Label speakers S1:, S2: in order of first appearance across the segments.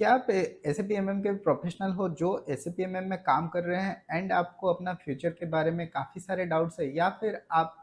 S1: क्या आप SAP MM के प्रोफेशनल हो जो एसएपी एमएम में काम कर रहे हैं एंड आपको अपना फ्यूचर के बारे में काफ़ी सारे डाउट्स है, या फिर आप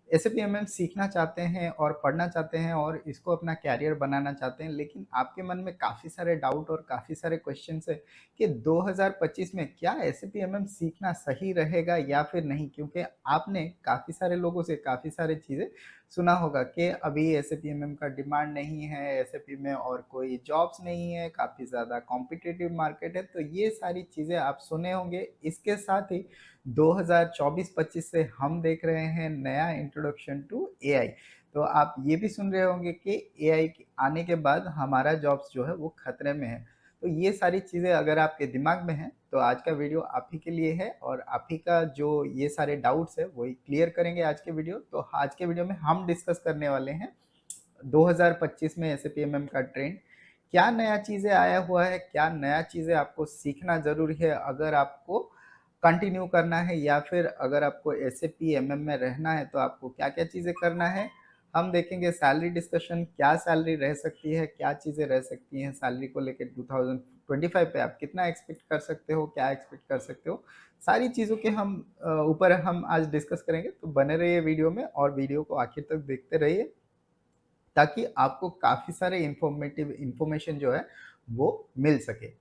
S1: एसएपी एमएम सीखना चाहते हैं और पढ़ना चाहते हैं और इसको अपना कैरियर बनाना चाहते हैं, लेकिन आपके मन में काफ़ी सारे डाउट और काफ़ी सारे क्वेश्चंस है कि 2025 में क्या एसएपी एमएम सीखना सही रहेगा या फिर नहीं, क्योंकि आपने काफ़ी सारे लोगों से काफ़ी सारी चीज़ें सुना होगा कि अभी एसएपी एमएम का डिमांड नहीं है, एसएपी में और कोई जॉब्स नहीं है, काफ़ी ज़्यादा कॉम्पिटिटिव मार्केट है, तो ये सारी चीज़ें आप सुने होंगे। इसके साथ ही 2024-25 से हम देख रहे हैं नया इंट्रोडक्शन टू एआई। तो आप ये भी सुन रहे होंगे कि एआई आने के बाद हमारा जॉब्स जो है वो खतरे में है। तो ये सारी चीज़ें अगर आपके दिमाग में हैं, तो आज का वीडियो आप ही के लिए है और आप ही का जो ये सारे डाउट्स है वही क्लियर करेंगे आज के वीडियो। तो आज के वीडियो में हम डिस्कस करने वाले हैं 2025 में एसएपीएमएम का ट्रेंड, क्या नया चीज़ें आया हुआ है, क्या नया चीज़ें आपको सीखना ज़रूरी है अगर आपको कंटिन्यू करना है, या फिर अगर आपको एसएपीएमएम में रहना है तो आपको क्या-क्या चीज़ें करना है। हम देखेंगे सैलरी डिस्कशन, क्या सैलरी रह सकती है, क्या चीज़ें रह सकती हैं सैलरी को लेके 2025 पे आप कितना एक्सपेक्ट कर सकते हो, क्या एक्सपेक्ट कर सकते हो। सारी चीज़ों के हम ऊपर हम आज डिस्कस करेंगे, तो बने रहिए वीडियो में और वीडियो को आखिर तक देखते रहिए ताकि आपको काफ़ी सारे इन्फॉर्मेटिव इन्फॉर्मेशन जो है वो मिल सके।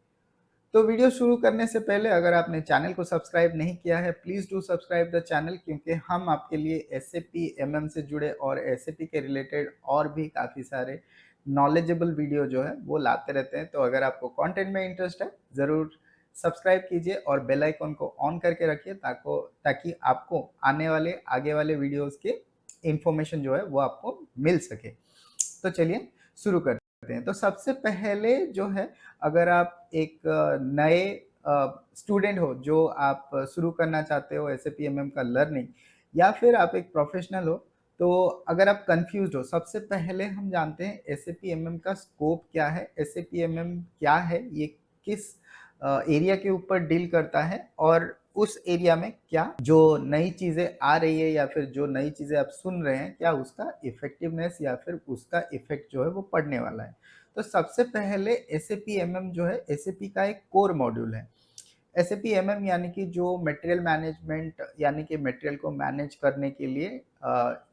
S1: तो वीडियो शुरू करने से पहले अगर आपने चैनल को सब्सक्राइब नहीं किया है, please do subscribe the channel, क्योंकि हम आपके लिए एसएपी एमएम से जुड़े और एसएपी के रिलेटेड और भी काफ़ी सारे नॉलेजेबल वीडियो जो है वो लाते रहते हैं। तो अगर आपको कंटेंट में इंटरेस्ट है, ज़रूर सब्सक्राइब कीजिए और बेल आइकन को ऑन करके रखिए ताकि आपको आने वाले आगे वाले वीडियोज़ के इन्फॉर्मेशन जो है वो आपको मिल सके। तो चलिए शुरू करते हैं। तो सबसे पहले जो है, अगर आप एक नए स्टूडेंट हो जो आप शुरू करना चाहते हो एसएपीएमएम का लर्निंग, या फिर आप एक प्रोफेशनल हो, तो अगर आप कंफ्यूज्ड हो, सबसे पहले हम जानते हैं एसएपीएमएम का स्कोप क्या है, एसएपीएमएम क्या है, ये किस एरिया के ऊपर डील करता है और उस एरिया में क्या जो नई चीज़ें आ रही है या फिर जो नई चीज़ें आप सुन रहे हैं, क्या उसका इफ़ेक्टिवनेस या फिर उसका इफ़ेक्ट जो है वो पड़ने वाला है। तो सबसे पहले एसएपीएमएम जो है, एसएपी का एक कोर मॉड्यूल है। एसएपी एमएम यानी कि जो मटेरियल मैनेजमेंट यानी कि मटेरियल को मैनेज करने के लिए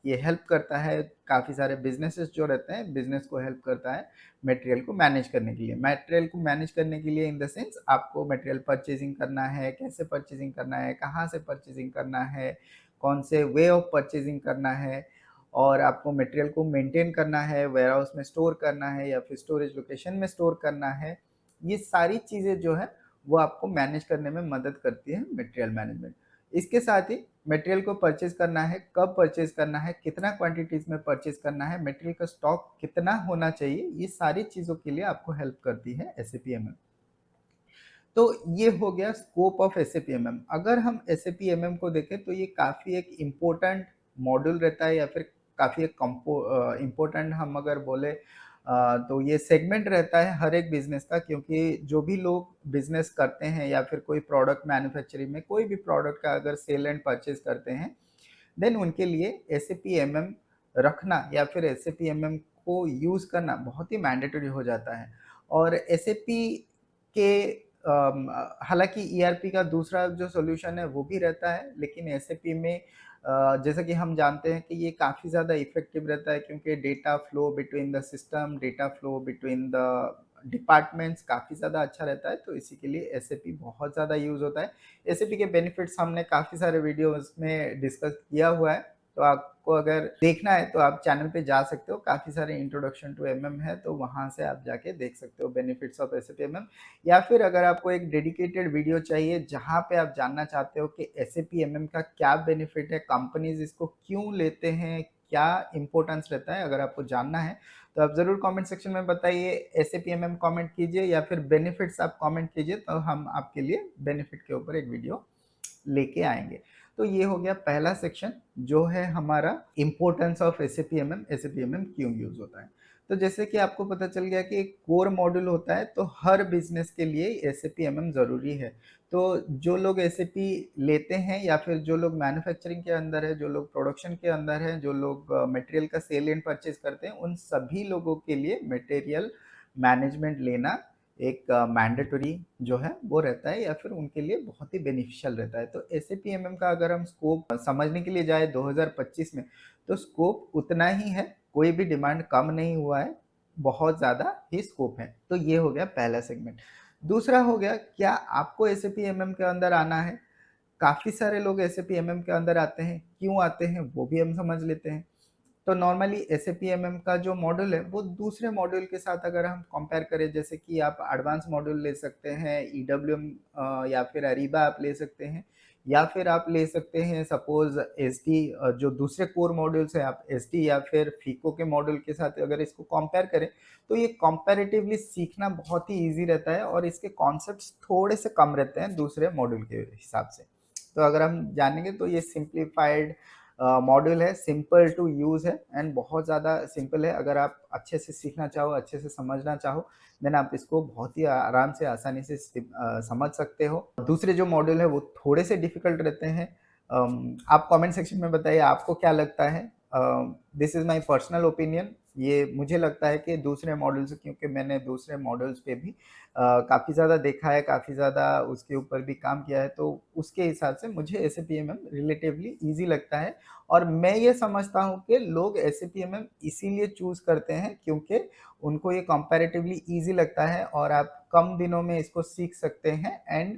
S1: ये हेल्प करता है। काफ़ी सारे बिजनेसेस जो रहते हैं, बिजनेस को हेल्प करता है मटेरियल को मैनेज करने के लिए। मटेरियल को मैनेज करने के लिए इन द सेंस आपको मटेरियल परचेजिंग करना है, कैसे परचेजिंग करना है, कहाँ से परचेजिंग करना है, कौन से वे ऑफ परचेजिंग करना है, और आपको मटेरियल को मेंटेन करना है, वेयरहाउस में स्टोर करना है या फिर स्टोरेज लोकेशन में स्टोर करना है। ये सारी चीज़ें जो है वो आपको मैनेज करने में मदद करती है मटेरियल मैनेजमेंट। इसके साथ ही मटेरियल को परचेज़ करना है, कब परचेज़ करना है, कितना क्वांटिटीज़ में परचेज़ करना है, मटेरियल का स्टॉक कितना होना चाहिए, ये सारी चीज़ों के लिए आपको हेल्प करती है एसएपीएमएम। तो ये हो गया स्कोप ऑफ एसएपीएमएम। अगर हम एसएपीएमएम को देखें तो ये काफ़ी एक इम्पोर्टेंट मॉड्यूल रहता है, या फिर काफ़ी एक इम्पोर्टेंट हम अगर बोले तो ये सेगमेंट रहता है हर एक बिज़नेस का, क्योंकि जो भी लोग बिज़नेस करते हैं या फिर कोई प्रोडक्ट मैन्युफैक्चरिंग में कोई भी प्रोडक्ट का अगर सेल एंड परचेज़ करते हैं, देन उनके लिए एसएपीएमएम रखना या फिर एसएपीएमएम को यूज़ करना बहुत ही मैंडेटरी हो जाता है। और एसएपी के हालाँकि ईआरपी का दूसरा जो सॉल्यूशन है वो भी रहता है, लेकिन एसएपी में जैसा कि हम जानते हैं कि ये काफ़ी ज़्यादा इफ़ेक्टिव रहता है, क्योंकि data flow between the system, data flow between the departments काफ़ी ज़्यादा अच्छा रहता है, तो इसी के लिए एसएपी बहुत ज़्यादा यूज़ होता है। एसएपी के बेनिफिट्स हमने काफ़ी सारे वीडियोज़ में डिस्कस किया हुआ है, तो आपको अगर देखना है तो आप चैनल पे जा सकते हो, काफ़ी सारे इंट्रोडक्शन टू एमएम है, तो वहाँ से आप जाके देख सकते हो बेनिफिट्स ऑफ एसएपी एमएम। या फिर अगर आपको एक डेडिकेटेड वीडियो चाहिए जहाँ पे आप जानना चाहते हो कि एसएपी एमएम का क्या बेनिफिट है, कंपनीज़ इसको क्यों लेते हैं, क्या इम्पोर्टेंस रहता है, अगर आपको जानना है तो आप ज़रूर कमेंट सेक्शन में बताइए, एसएपी एमएम कमेंट कीजिए या फिर बेनिफिट्स आप कमेंट कीजिए, तो हम आपके लिए बेनिफिट के ऊपर एक वीडियो लेके आएँगे। तो ये हो गया पहला सेक्शन जो है हमारा इम्पोर्टेंस ऑफ एसएपीएमएम, एसएपीएमएम क्यों यूज़ होता है। तो जैसे कि आपको पता चल गया कि एक कोर मॉड्यूल होता है, तो हर बिज़नेस के लिए एसएपीएमएम ज़रूरी है। तो जो लोग एसएपी लेते हैं या फिर जो लोग मैन्युफैक्चरिंग के अंदर है, जो लोग प्रोडक्शन के अंदर है, जो लोग मटेरियल का सेल एंड परचेज़ करते हैं, उन सभी लोगों के लिए मटेरियल मैनेजमेंट लेना एक मैंडेटरी जो है वो रहता है या फिर उनके लिए बहुत ही बेनिफिशियल रहता है। तो एसएपी एमएम का अगर हम स्कोप समझने के लिए जाए 2025 में, तो स्कोप उतना ही है, कोई भी डिमांड कम नहीं हुआ है, बहुत ज़्यादा ही स्कोप है। तो ये हो गया पहला सेगमेंट। दूसरा हो गया, क्या आपको एसएपी एमएम के अंदर आना है? काफ़ी सारे लोग एसएपी एमएम के अंदर आते हैं, क्यों आते हैं वो भी हम समझ लेते हैं। तो नॉर्मली एसएपी एमएम का जो मॉड्यूल है वो दूसरे मॉड्यूल के साथ अगर हम कंपेयर करें, जैसे कि आप एडवांस मॉड्यूल ले सकते हैं, ईडब्ल्यूएम या फिर अरीबा आप ले सकते हैं, या फिर आप ले सकते हैं सपोज एसडी, जो दूसरे कोर मॉड्यूल्स हैं आप एसडी या फिर फीको के मॉड्यूल के साथ अगर इसको कंपेयर करें, तो ये कंपैरेटिवली सीखना बहुत ही ईजी रहता है और इसके कॉन्सेप्ट्स थोड़े से कम रहते हैं दूसरे मॉड्यूल के हिसाब से। तो अगर हम जानेंगे तो ये सिंप्लीफाइड मॉड्यूल है, सिंपल टू यूज़ है एंड बहुत ज़्यादा सिंपल है। अगर आप अच्छे से सीखना चाहो, अच्छे से समझना चाहो, देन आप इसको बहुत ही आराम से, आसानी से समझ सकते हो। दूसरे जो मॉड्यूल है वो थोड़े से डिफ़िकल्ट रहते हैं। आप कमेंट सेक्शन में बताइए आपको क्या लगता है। This is my personal opinion. ये मुझे लगता है कि दूसरे मॉड्यूल्स, क्योंकि मैंने दूसरे मॉड्यूल्स पे भी काफ़ी ज़्यादा देखा है, काफ़ी ज़्यादा उसके ऊपर भी काम किया है, तो उसके हिसाब से मुझे एसएपीएमएम रिलेटिवली ईज़ी लगता है। और मैं ये समझता हूँ कि लोग एसएपीएमएम इसीलिए चूज़ करते हैं क्योंकि उनको ये कंपैरेटिवली ईज़ी लगता है और आप कम दिनों में इसको सीख सकते हैं एंड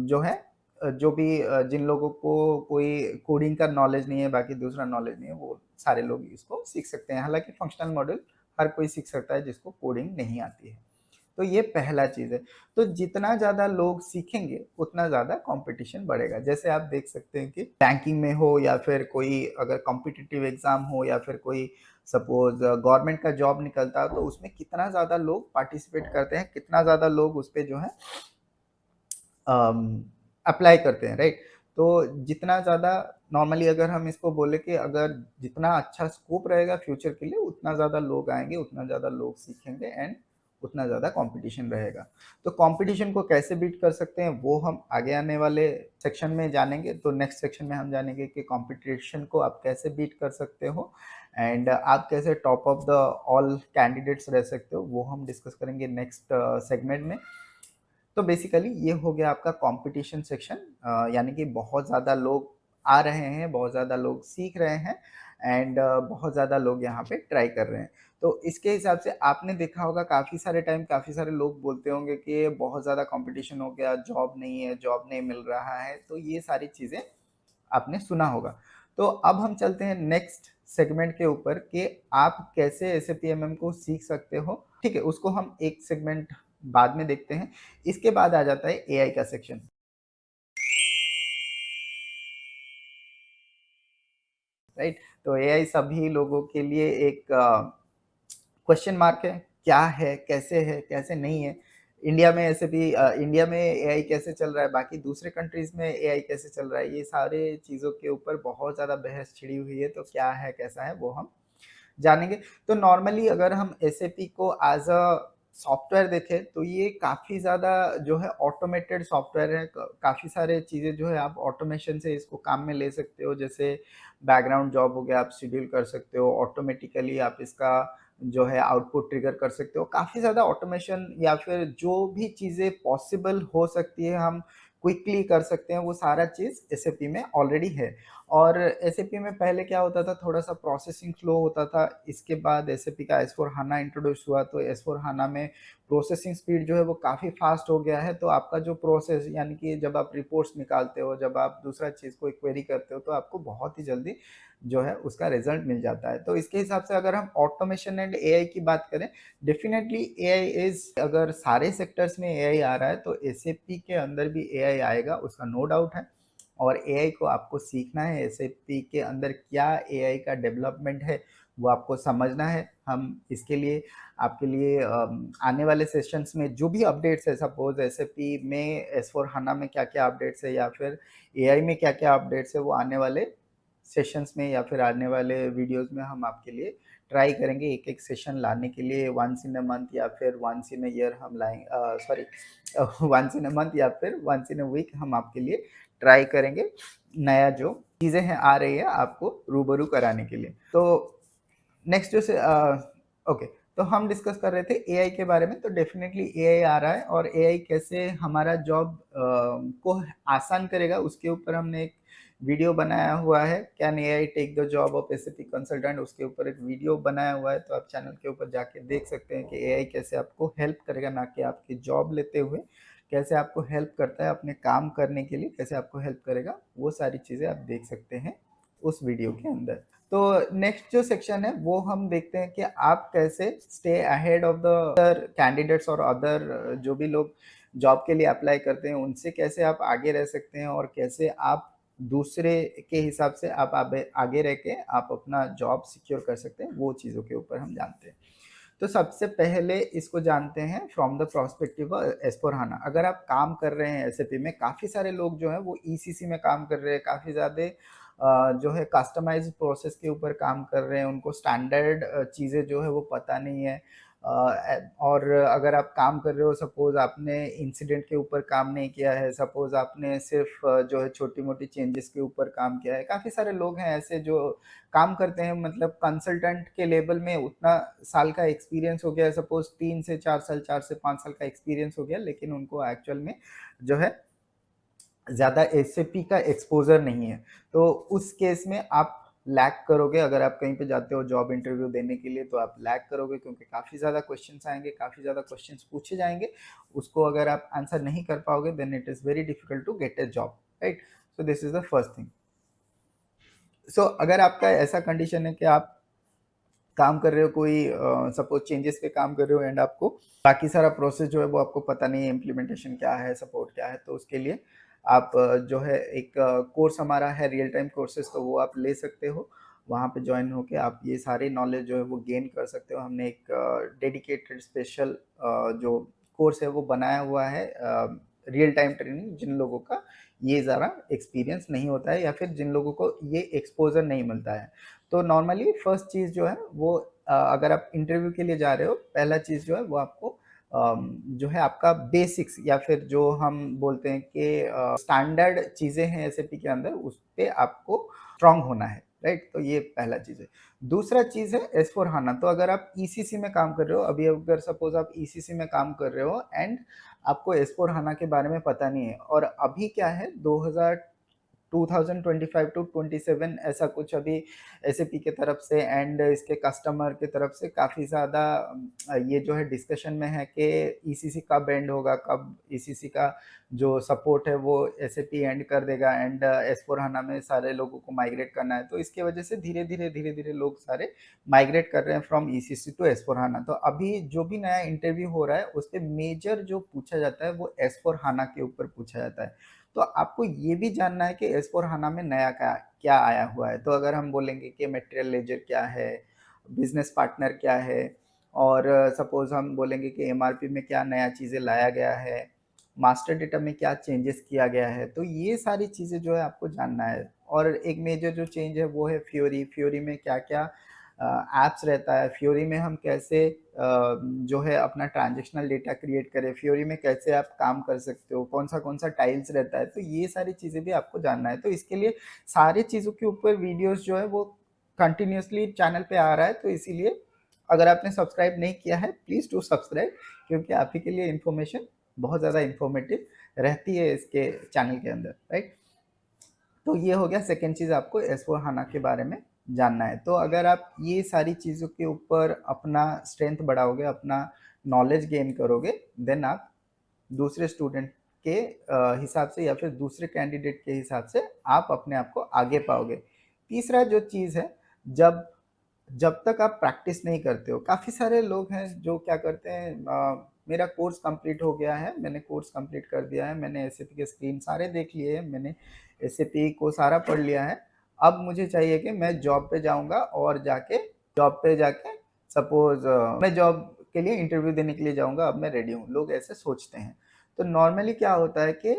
S1: जो है जो भी जिन लोगों को कोई कोडिंग का नॉलेज नहीं है, बाकी दूसरा नॉलेज नहीं है, वो सारे लोग इसको सीख सकते हैं। हालाँकि फंक्शनल मॉड्यूल हर कोई सीख सकता है जिसको कोडिंग नहीं आती है। तो ये पहला चीज़ है। तो जितना ज़्यादा लोग सीखेंगे, उतना ज़्यादा कॉम्पिटिशन बढ़ेगा। जैसे आप देख सकते हैं कि बैंकिंग में हो या फिर कोई अगर कॉम्पिटिटिव एग्ज़ाम हो या फिर कोई सपोज़ गवर्नमेंट का जॉब निकलता है, तो उसमें कितना ज़्यादा लोग पार्टिसिपेट करते हैं, कितना ज़्यादा लोग उस पे जो है अप्लाई करते हैं, राइट? तो जितना ज़्यादा नॉर्मली अगर हम इसको बोले कि अगर जितना अच्छा स्कोप रहेगा फ्यूचर के लिए, उतना ज़्यादा लोग आएँगे, उतना ज़्यादा लोग सीखेंगे एंड उतना ज़्यादा कॉम्पिटिशन रहेगा। तो कॉम्पिटिशन को कैसे बीट कर सकते हैं, वो हम आगे आने वाले सेक्शन में जानेंगे। तो नेक्स्ट सेक्शन में हम जानेंगे कि कॉम्पिटिशन को आप कैसे बीट कर सकते हो एंड आप कैसे top of the all candidates रह सकते हो, वो हम डिस्कस करेंगे नेक्स्ट सेगमेंट में। तो बेसिकली ये हो गया आपका कंपटीशन सेक्शन, यानी कि बहुत ज़्यादा लोग आ रहे हैं, बहुत ज़्यादा लोग सीख रहे हैं एंड बहुत ज़्यादा लोग यहाँ पे ट्राई कर रहे हैं। तो इसके हिसाब से आपने देखा होगा काफ़ी सारे टाइम काफ़ी सारे लोग बोलते होंगे कि बहुत ज़्यादा कंपटीशन हो गया, जॉब नहीं है, जॉब नहीं मिल रहा है, तो ये सारी चीज़ें आपने सुना होगा। तो अब हम चलते हैं नेक्स्ट सेगमेंट के ऊपर कि आप कैसे एसएपीएमएम को सीख सकते हो। ठीक है, उसको हम एक सेगमेंट बाद में देखते हैं। इसके बाद आ जाता है एआई का सेक्शन, राइट? तो एआई सभी लोगों के लिए एक क्वेश्चन मार्क है, क्या है, कैसे नहीं है? इंडिया में ऐसे भी इंडिया में एआई कैसे चल रहा है, बाकी दूसरे कंट्रीज़ में एआई कैसे चल रहा है, ये सारे चीज़ों के ऊपर बहुत ज़्यादा बहस छिड़ी हुई है, तो क्या है, कैसा है, वो हम जानेंगे। तो नॉर्मली अगर हम एसएपी को एज़ अ सॉफ्टवेयर देखें, तो ये काफ़ी ज़्यादा जो है ऑटोमेटेड सॉफ्टवेयर है। क काफ़ी सारे चीज़ें जो है आप ऑटोमेशन से इसको काम में ले सकते हो, जैसे बैकग्राउंड जॉब हो गया, आप शेड्यूल कर सकते हो, ऑटोमेटिकली आप इसका जो है आउटपुट ट्रिगर कर सकते हो। काफ़ी ज़्यादा ऑटोमेशन या फिर जो भी चीज़ें पॉसिबल हो सकती है, हम क्विकली कर सकते हैं, वो सारा चीज़ एसएपी में ऑलरेडी है। और एसएपी में पहले क्या होता था, थोड़ा-सा प्रोसेसिंग स्लो होता था। इसके बाद एसएपी का एस/4हाना इंट्रोड्यूस हुआ, तो एस/4हाना में प्रोसेसिंग स्पीड जो है वो काफ़ी फ़ास्ट हो गया है। तो आपका जो प्रोसेस, यानी कि जब आप रिपोर्ट्स निकालते हो, जब आप दूसरा चीज़ कोई क्वेरी करते हो, तो आपको बहुत ही जल्दी जो है उसका रिज़ल्ट मिल जाता है। तो इसके हिसाब से अगर हम ऑटोमेशन एंड एआई की बात करें, डेफ़िनेटली एआई इज़, अगर सारे सेक्टर्स में एआई आ रहा है, तो एसएपी के अंदर भी एआई आएगा, उसका नो डाउट है। और एआई को आपको सीखना है, एसएपी के अंदर क्या एआई का डेवलपमेंट है, वो आपको समझना है। हम इसके लिए आपके लिए आने वाले सेशंस में जो भी अपडेट्स है, सपोज़ एसएपी में एस/4हाना में क्या-क्या अपडेट्स है या फिर एआई में क्या-क्या अपडेट्स है, वो आने वाले सेशंस में या फिर आने वाले वीडियोज़ में हम आपके लिए ट्राई करेंगे एक-एक सेशन लाने के लिए, वन्स इन अ मंथ या फिर वन्स इन अ ईयर हम sorry once in a month या फिर वन्स इन अ वीक हम आपके लिए ट्राई करेंगे, नया जो चीज़ें हैं आ रही है आपको रूबरू कराने के लिए। तो नेक्स्ट जो से ओके, तो हम डिस्कस कर रहे थे एआई के बारे में। तो डेफ़िनेटली एआई आ रहा है और एआई कैसे हमारा जॉब को आसान करेगा, उसके ऊपर हमने एक वीडियो बनाया हुआ है, can AI tech the job of SAP consultant, उसके ऊपर एक वीडियो बनाया हुआ है। तो आप चैनल के ऊपर जाके देख सकते हैं कि एआई कैसे आपको हेल्प करेगा, ना कि आपकी जॉब लेते हुए, कैसे आपको हेल्प करता है अपने काम करने के लिए, कैसे आपको हेल्प करेगा, वो सारी चीज़ें आप देख सकते हैं उस वीडियो के अंदर। तो नेक्स्ट जो सेक्शन है वो हम देखते हैं कि आप कैसे stay ahead of the other candidates और अदर जो भी लोग जॉब के लिए अप्लाई करते हैं, उनसे कैसे आप आगे रह सकते हैं और कैसे आप दूसरे के हिसाब से आप आगे रह के आप अपना जॉब सिक्योर कर सकते हैं, वो चीज़ों के ऊपर हम जानते हैं। तो सबसे पहले इसको जानते हैं फ्रॉम द प्रोस्पेक्टिव एस/4हाना। अगर आप काम कर रहे हैं एसएपी में, काफ़ी सारे लोग जो हैं वो ईसीसी में काम कर रहे हैं, काफ़ी ज़्यादा जो है कस्टमाइज्ड प्रोसेस के ऊपर काम कर रहे हैं, उनको स्टैंडर्ड चीज़ें जो है वो पता नहीं है। और अगर आप काम कर रहे हो, सपोज़ आपने इंसिडेंट के ऊपर काम नहीं किया है, सपोज़ आपने सिर्फ़ जो है छोटी-मोटी चेंजेस के ऊपर काम किया है। काफ़ी सारे लोग हैं ऐसे जो काम करते हैं, मतलब कंसल्टेंट के लेवल में उतना साल का एक्सपीरियंस हो गया है, सपोज़ 3 से 4 साल, 4 से 5 साल का एक्सपीरियंस हो गया, लेकिन उनको एक्चुअल में जो है ज़्यादा एसएपी का एक्सपोज़र नहीं है। तो उस केस में आप लैग करोगे। अगर आप कहीं पे जाते हो जॉब इंटरव्यू देने के लिए, तो आप लैग करोगे, क्योंकि काफ़ी ज़्यादा क्वेश्चन्स आएँगे, काफ़ी ज़्यादा क्वेश्चन्स पूछे जाएँगे। उसको अगर आप आंसर नहीं कर पाओगे, then it is very difficult to get a job, right? So this is the first thing. So अगर आपका ऐसा कंडीशन है कि आप काम कर रहे हो, कोई सपोज़ चेंजेस पे काम कर रहे हो, एंड आपको बाकी सारा प्रोसेस जो है वो आपको पता नहीं है, इम्प्लीमेंटेशन क्या है, सपोर्ट क्या है, तो उसके लिए आप जो है एक कोर्स हमारा है रियल टाइम कोर्सेज़, तो वो आप ले सकते हो। वहाँ पे जॉइन होके आप ये सारी नॉलेज जो है वो गेन कर सकते हो। हमने एक डेडिकेटेड स्पेशल जो कोर्स है वो बनाया हुआ है, रियल टाइम ट्रेनिंग, जिन लोगों का ये ज़रा एक्सपीरियंस नहीं होता है या फिर जिन लोगों को ये एक्सपोज़र नहीं मिलता है। तो नॉर्मली फर्स्ट चीज़ जो है वो अगर आप इंटरव्यू के लिए जा रहे हो, पहला चीज़ जो है वो आपको जो है आपका बेसिक्स या फिर जो हम बोलते हैं कि स्टैंडर्ड चीज़ें हैं एसएपी के अंदर, उस पे आपको स्ट्रॉन्ग होना है, राइट? तो ये पहला चीज़ है। दूसरा चीज़ है एस/4हाना। तो अगर आप ईसीसी में काम कर रहे हो, अभी अगर सपोज़ आप ईसीसी में काम कर रहे हो एंड आपको एस/4हाना के बारे में पता नहीं है, और अभी क्या है 2025 टू 27 ऐसा कुछ अभी एसएपी की तरफ से एंड इसके कस्टमर की तरफ से काफ़ी ज़्यादा ये जो है डिस्कशन में है कि ईसीसी कब एंड होगा, कब ईसीसी का जो सपोर्ट है वो एसएपी एंड कर देगा, एंड एस/4हाना में सारे लोगों को माइग्रेट करना है। तो इसकी वजह से धीरे-धीरे लोग सारे माइग्रेट कर रहे हैं फ्रॉम ईसीसी टू एस/4हाना। तो अभी जो भी नया इंटरव्यू हो रहा है, उसपे मेजर जो पूछा जाता है वो एस/4हाना के ऊपर पूछा जाता है। तो आपको ये भी जानना है कि एस/4हाना में नया क्या क्या आया हुआ है। तो अगर हम बोलेंगे कि मटेरियल लेजर क्या है, बिज़नेस पार्टनर क्या है, और सपोज़ हम बोलेंगे कि एमआरपी में क्या नया चीज़ें लाया गया है, मास्टर डेटा में क्या चेंजेस किया गया है, तो ये सारी चीज़ें जो है आपको जानना है। और एक मेजर जो चेंज है वो है फ्योरी। फ्योरी में क्या-क्या ऐप्स रहता है, फ्योरी में हम कैसे जो है अपना ट्रांज़ैक्शनल डेटा क्रिएट करें, फ्योरी में कैसे आप काम कर सकते हो, कौन-सा टाइल्स रहता है, तो ये सारी चीज़ें भी आपको जानना है। तो इसके लिए सारी चीज़ों के ऊपर वीडियोज़ जो है वो कंटिन्यूअसली चैनल पे आ रहा है, तो इसीलिए अगर आपने सब्सक्राइब नहीं किया है, प्लीज़ डू सब्सक्राइब, क्योंकि आप ही के लिए इन्फॉर्मेशन बहुत ज़्यादा इन्फॉर्मेटिव रहती है इसके चैनल के अंदर, राइट? तो ये हो गया सेकंड चीज़, आपको एस/4हाना के बारे में जानना है। तो अगर आप ये सारी चीज़ों के ऊपर अपना स्ट्रेंथ बढ़ाओगे, अपना नॉलेज गेन करोगे, देन आप दूसरे स्टूडेंट के हिसाब से या फिर दूसरे कैंडिडेट के हिसाब से आप अपने आप को आगे पाओगे। तीसरा जो चीज़ है, जब जब तक आप प्रैक्टिस नहीं करते हो, काफ़ी सारे लोग हैं जो क्या करते हैं, मेरा कोर्स कंप्लीट हो गया है, मैंने कोर्स कंप्लीट कर दिया है, मैंने एसएपी के स्क्रीन सारे देख लिए हैं, मैंने एसएपी को सारा पढ़ लिया है, अब मुझे चाहिए कि मैं जॉब पे जाऊँगा और जॉब पे जाके सपोज़ मैं जॉब के लिए इंटरव्यू देने के लिए जाऊँगा, अब मैं रेडी हूँ। लोग ऐसे सोचते हैं। तो नॉर्मली क्या होता है कि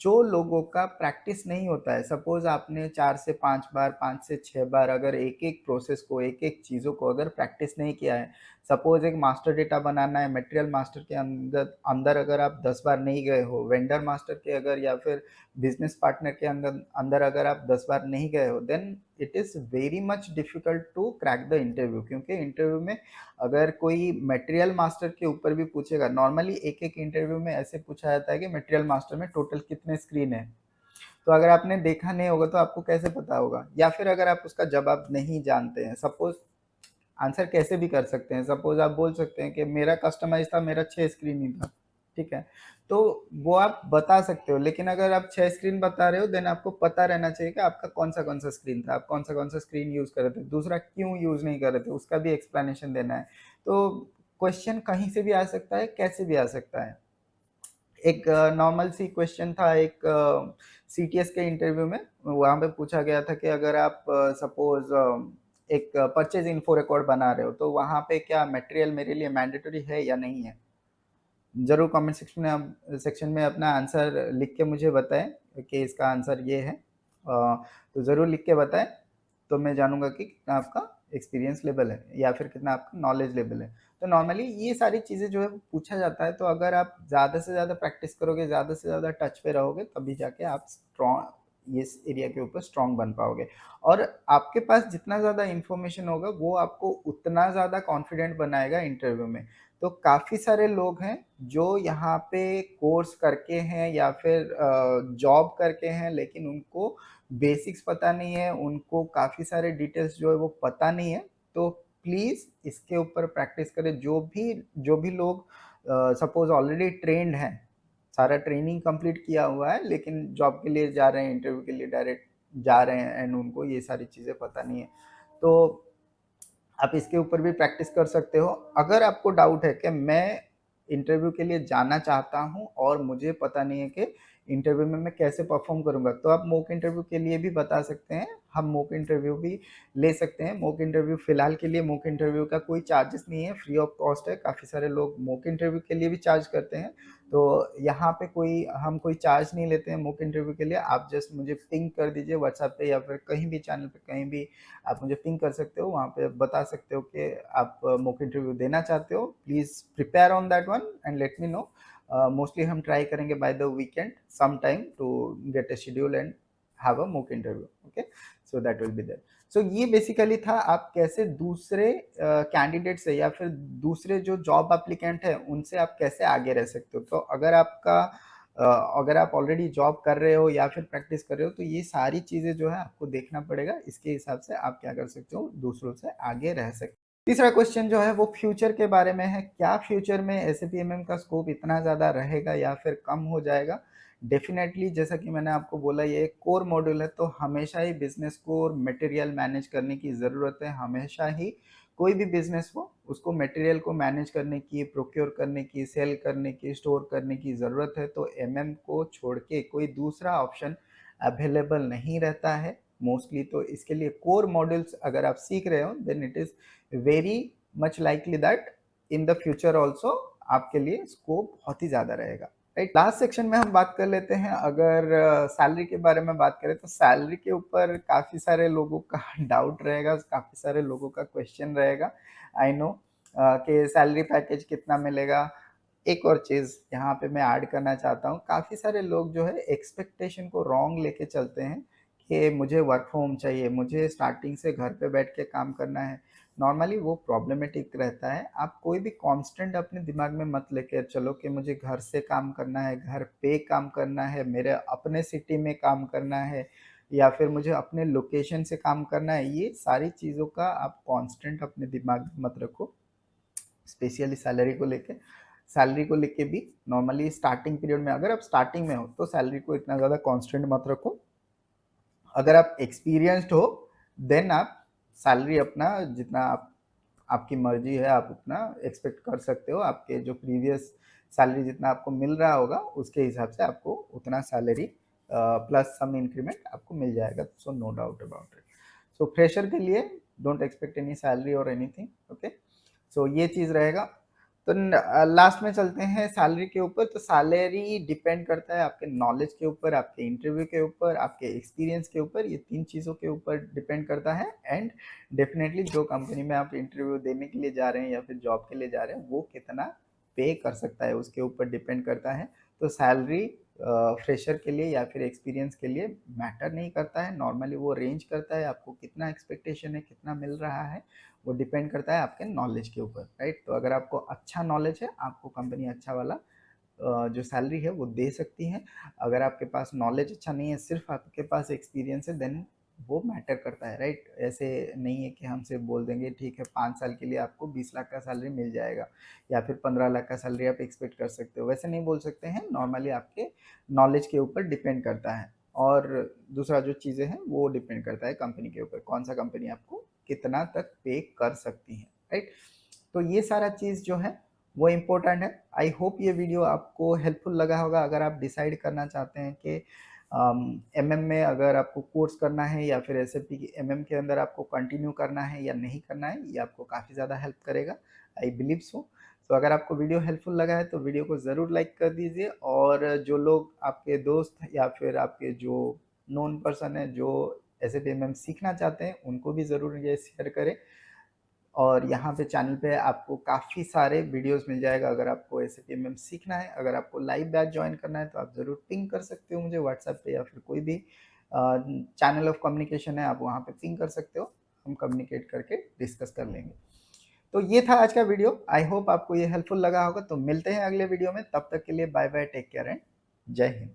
S1: जो लोगों का प्रैक्टिस नहीं होता है, सपोज़ आपने 4 से 5 बार, 5 से 6 बार अगर एक-एक प्रोसेस को, एक-एक चीज़ों को अगर प्रैक्टिस नहीं किया है, सपोज एक मास्टर डेटा बनाना है, मटेरियल मास्टर के अंदर अंदर अगर आप 10 बार नहीं गए हो, वेंडर मास्टर के अगर या फिर बिजनेस पार्टनर के अंदर अंदर अगर आप 10 बार नहीं गए हो, then it is very much difficult to crack the interview. क्योंकि इंटरव्यू में अगर कोई मटेरियल मास्टर के ऊपर भी पूछेगा, नॉर्मली एक एक इंटरव्यू में ऐसे पूछा जाता है कि मटेरियल मास्टर में टोटल कितने स्क्रीन है, तो अगर आपने देखा नहीं होगा तो आपको कैसे पता होगा, या फिर अगर आप उसका जवाब नहीं जानते हैं, सपोज आंसर कैसे भी कर सकते हैं, सपोज आप बोल सकते हैं कि मेरा कस्टमाइज था, मेरा 6 स्क्रीन ही था, ठीक है, तो वो आप बता सकते हो। लेकिन अगर आप 6 स्क्रीन बता रहे हो, देन आपको पता रहना चाहिए कि आपका कौन सा स्क्रीन था, आप कौन सा स्क्रीन यूज कर रहे थे, दूसरा क्यों यूज नहीं कर रहे थे, उसका भी एक्सप्लेनेशन देना है। तो क्वेश्चन कहीं से भी आ सकता है, कैसे भी आ सकता है। एक नॉर्मल सी क्वेश्चन था एक सीटीएस के इंटरव्यू में, वहाँ पे पूछा गया था कि अगर आप सपोज एक परचेज इन्फो रिकॉर्ड बना रहे हो, तो वहाँ पे क्या मटेरियल मेरे लिए मैंडेटरी है या नहीं है। ज़रूर कमेंट सेक्शन में अपना आंसर लिख के मुझे बताएं कि इसका आंसर ये है। तो ज़रूर लिख के बताएं, तो मैं जानूंगा कि कितना आपका एक्सपीरियंस लेवल है या फिर कितना आपका नॉलेज लेवल है। तो नॉर्मली ये सारी चीज़ें जो है वो पूछा जाता है, तो अगर आप ज़्यादा से ज़्यादा प्रैक्टिस करोगे, ज़्यादा से ज़्यादा टच पे रहोगे, तभी जाके आप स्ट्रॉन्ग इस एरिया के ऊपर स्ट्रॉन्ग बन पाओगे। और आपके पास जितना ज़्यादा इन्फॉर्मेशन होगा, वो आपको उतना ज़्यादा कॉन्फिडेंट बनाएगा इंटरव्यू में। तो काफ़ी सारे लोग हैं जो यहाँ पे कोर्स करके हैं या फिर जॉब करके हैं, लेकिन उनको बेसिक्स पता नहीं है, उनको काफ़ी सारे डिटेल्स जो है वो पता नहीं है। तो प्लीज़ इसके ऊपर प्रैक्टिस करें। जो भी लोग सपोज ऑलरेडी ट्रेंड हैं, सारा ट्रेनिंग कंप्लीट किया हुआ है, लेकिन जॉब के लिए जा रहे हैं, इंटरव्यू के लिए डायरेक्ट जा रहे हैं एंड उनको ये सारी चीज़ें पता नहीं है, तो आप इसके ऊपर भी प्रैक्टिस कर सकते हो। अगर आपको डाउट है कि मैं इंटरव्यू के लिए जाना चाहता हूँ और मुझे पता नहीं है कि इंटरव्यू में मैं कैसे परफॉर्म करूँगा, तो आप मॉक इंटरव्यू के लिए भी बता सकते हैं, हम मॉक इंटरव्यू भी ले सकते हैं। मॉक इंटरव्यू फ़िलहाल के लिए मॉक इंटरव्यू का कोई चार्जेस नहीं है, फ्री ऑफ कॉस्ट है। काफ़ी सारे लोग मॉक इंटरव्यू के लिए भी चार्ज करते हैं, तो यहाँ पे हम कोई चार्ज नहीं लेते हैं मॉक इंटरव्यू के लिए। आप जस्ट मुझे पिंग कर दीजिए व्हाट्सएप पे या फिर कहीं भी चैनल पे, कहीं भी आप मुझे पिंग कर सकते हो, वहाँ पे बता सकते हो कि आप मॉक इंटरव्यू देना चाहते हो। Please prepare on that one and let me know. Mostly हम ट्राई करेंगे by the weekend some time to get a schedule and have a mock interview, okay, so that will be there. So ये basically था, आप कैसे दूसरे candidate से या फिर दूसरे जो जॉब एप्लीकेंट है उनसे आप कैसे आगे रह सकते हो। तो अगर आप ऑलरेडी जॉब कर रहे हो या फिर प्रैक्टिस कर रहे हो, तो ये सारी चीज़ें जो है आपको देखना पड़ेगा, इसके हिसाब से आप क्या कर सकते हो, दूसरों से आगे रह सकते हो। तीसरा क्वेश्चन जो है वो फ्यूचर के बारे में है। क्या फ्यूचर में एसएपीएमएम का स्कोप इतना ज़्यादा रहेगा या फिर कम हो जाएगा? डेफिनेटली, जैसा कि मैंने आपको बोला, ये एक कोर मॉड्यूल है, तो हमेशा ही बिजनेस को मटेरियल मैनेज करने की ज़रूरत है। हमेशा ही कोई भी बिजनेस हो, उसको मटेरियल को मैनेज करने की, प्रोक्योर करने की, सेल करने की, स्टोर करने की ज़रूरत है। तो एमएम को छोड़ के कोई दूसरा ऑप्शन अवेलेबल नहीं रहता है मोस्टली। तो इसके लिए कोर मॉड्यूल्स अगर आप सीख रहे हो, then it is very much likely that in the future also आपके लिए स्कोप बहुत ही ज़्यादा रहेगा, राइट। लास्ट सेक्शन में हम बात कर लेते हैं, अगर सैलरी के बारे में बात करें, तो सैलरी के ऊपर काफ़ी सारे लोगों का डाउट रहेगा, काफ़ी सारे लोगों का क्वेश्चन रहेगा। आई नो कि सैलरी पैकेज कितना मिलेगा। एक और चीज़ यहाँ पे मैं ऐड करना चाहता हूँ, काफ़ी सारे लोग जो है एक्सपेक्टेशन को रॉन्ग लेके चलते हैं कि मुझे वर्क फ्रॉम होम चाहिए, मुझे स्टार्टिंग से घर पे बैठ के काम करना है। नॉर्मली वो प्रॉब्लमेटिक रहता है। आप कोई भी कांस्टेंट अपने दिमाग में मत लेके चलो कि मुझे घर से काम करना है, घर पे काम करना है, मेरे अपने सिटी में काम करना है, या फिर मुझे अपने लोकेशन से काम करना है। ये सारी चीज़ों का आप कांस्टेंट अपने दिमाग में मत रखो, स्पेशली सैलरी को लेके भी। नॉर्मली स्टार्टिंग पीरियड में, अगर आप स्टार्टिंग में हो, तो सैलरी को इतना ज़्यादा कांस्टेंट मत रखो। अगर आप एक्सपीरियंस्ड हो, देन आप सैलरी अपना जितना आपकी मर्जी है, आप उतना एक्सपेक्ट कर सकते हो। आपके जो प्रीवियस सैलरी जितना आपको मिल रहा होगा, उसके हिसाब से आपको उतना सैलरी प्लस सम इंक्रीमेंट आपको मिल जाएगा। So no doubt about it. So fresher के लिए डोंट एक्सपेक्ट एनी सैलरी और एनीथिंग, ओके। सो ये चीज़ रहेगा। तो लास्ट में चलते हैं सैलरी के ऊपर। तो सैलरी डिपेंड करता है आपके नॉलेज के ऊपर, आपके इंटरव्यू के ऊपर, आपके एक्सपीरियंस के ऊपर, ये 3 चीज़ों के ऊपर डिपेंड करता है। एंड डेफिनेटली जो कंपनी में आप इंटरव्यू देने के लिए जा रहे हैं या फिर जॉब के लिए जा रहे हैं, वो कितना पे कर सकता है उसके ऊपर डिपेंड करता है। तो सैलरी फ्रेशर के लिए या फिर एक्सपीरियंस के लिए मैटर नहीं करता है, नॉर्मली वो रेंज करता है आपको कितना एक्सपेक्टेशन है, कितना मिल रहा है, वो डिपेंड करता है आपके नॉलेज के ऊपर, राइट। तो अगर आपको अच्छा नॉलेज है, आपको कंपनी अच्छा वाला जो सैलरी है वो दे सकती है। अगर आपके पास नॉलेज अच्छा नहीं है, सिर्फ आपके पास एक्सपीरियंस है, देन वो मैटर करता है, राइट। ऐसे नहीं है कि हमसे बोल देंगे ठीक है 5 साल के लिए आपको 20 लाख का सैलरी मिल जाएगा या फिर 15 लाख का सैलरी आप एक्सपेक्ट कर सकते हो, वैसे नहीं बोल सकते हैं। नॉर्मली आपके नॉलेज के ऊपर डिपेंड करता है। और दूसरा जो चीज़ें हैं वो डिपेंड करता है कंपनी के ऊपर, कौन सा कंपनी आपको कितना तक पे कर सकती है, राइट। तो ये सारा चीज़ जो है वो इम्पोर्टेंट है। आई होप ये वीडियो आपको हेल्पफुल लगा होगा। अगर आप डिसाइड करना चाहते हैं कि एमएम में अगर आपको कोर्स करना है या फिर एसएपी की एमएम के अंदर आपको कंटिन्यू करना है या नहीं करना है, ये आपको काफ़ी ज़्यादा हेल्प करेगा, आई बिलीव सो। तो अगर आपको वीडियो हेल्पफुल लगा है तो वीडियो को ज़रूर लाइक कर दीजिए, और जो लोग आपके दोस्त या फिर आपके जो नोन पर्सन है जो एसएपी एमएम सीखना चाहते हैं, उनको भी ज़रूर ये शेयर करें। और यहाँ पे चैनल पे आपको काफ़ी सारे वीडियोस मिल जाएगा। अगर आपको एसएपीएमएम सीखना है, अगर आपको लाइव बैच ज्वाइन करना है, तो आप ज़रूर पिंग कर सकते हो मुझे व्हाट्सएप पे, या फिर कोई भी चैनल ऑफ कम्युनिकेशन है आप वहाँ पे पिंग कर सकते हो, हम कम्युनिकेट करके डिस्कस कर लेंगे। तो ये था आज का वीडियो, आई होप आपको ये हेल्पफुल लगा होगा। तो मिलते हैं अगले वीडियो में, तब तक के लिए bye bye, take care and जय हिंद।